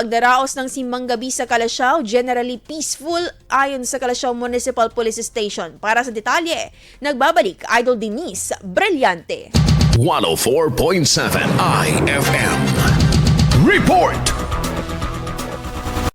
Pagdaraos ng simbang gabi sa Calasiao, generally peaceful ayon sa Calasiao Municipal Police Station. Para sa detalye, nagbabalik Idol Denise Brillante. 104.7 IFM. Report!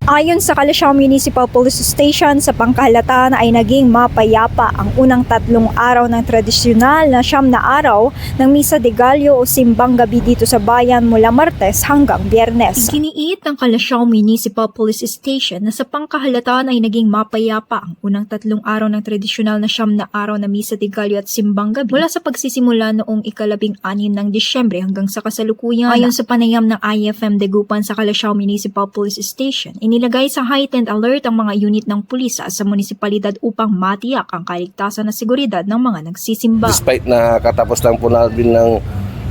Ayon sa Calasiao Municipal Police Station, sa pangkahalatan ay naging mapayapa ang unang 3 araw ng tradisyonal na 9 na araw ng Misa de Gallo o Simbang Gabi dito sa bayan mula Martes hanggang Biyernes. Iginiit ng Calasiao Municipal Police Station na sa pangkahalatan ay naging mapayapa ang unang 3 araw ng tradisyonal na 9 na araw na Misa de Gallo at Simbang Gabi mula sa pagsisimula noong ika-16 ng Disyembre hanggang sa kasalukuyan. Ayon sa panayam ng IFM Dagupan sa Calasiao Municipal Police Station, inilagay sa heightened alert ang mga unit ng pulis sa munisipalidad upang matiyak ang kaligtasan at seguridad ng mga nagsisimba. Despite na katapos lang po natin ng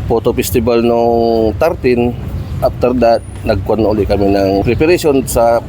photo festival noong 13, after that, nagkuhan uli kami ng preparation sa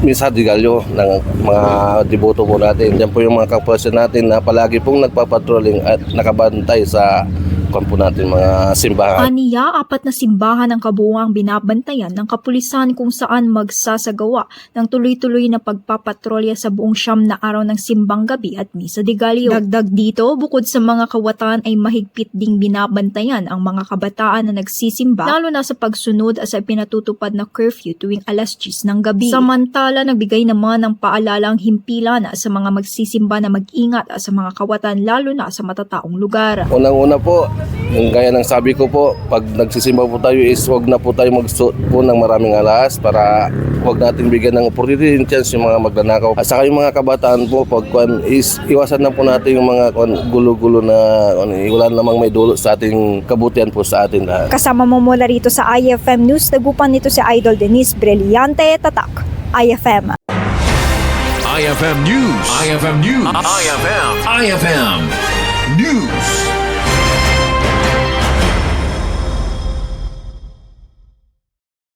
Misa de Gallo ng mga deboto po natin. Yan po yung mga kapulisan natin na palagi pong nagpapatrolling at nakabantay sa kampo natin mga simbahan. Aniya, 4 na simbahan ang kabuuang binabantayan ng kapulisan kung saan magsasagawa ng tuloy-tuloy na pagpapatrolya sa buong 9 na araw ng Simbang Gabi at Misa de Gallo. Dagdag dito, bukod sa mga kawatan ay mahigpit ding binabantayan ang mga kabataan na nagsisimba, lalo na sa pagsunod sa pinatutupad na curfew tuwing alas 10 ng gabi. Samantala, nagbigay naman ng paalalang himpilan sa mga magsisimba na mag-ingat sa mga kawatan, lalo na sa matataong lugar. Unang-una po, yung gaya ng sabi ko po, pag nagsisimba po tayo is huwag na po tayo magsuot po ng maraming alas para huwag natin bigyan ng opportunity chance yung mga magnanakaw. At saka yung mga kabataan po, pag is iwasan na po natin yung mga gulo-gulo na wala namang may dulot sa ating kabutihan po sa atin lahat. Kasama mo mula rito sa IFM News, Dagupan nito si Idol Denise Brillante, Tatak, IFM. IFM News. IFM News. IFM News.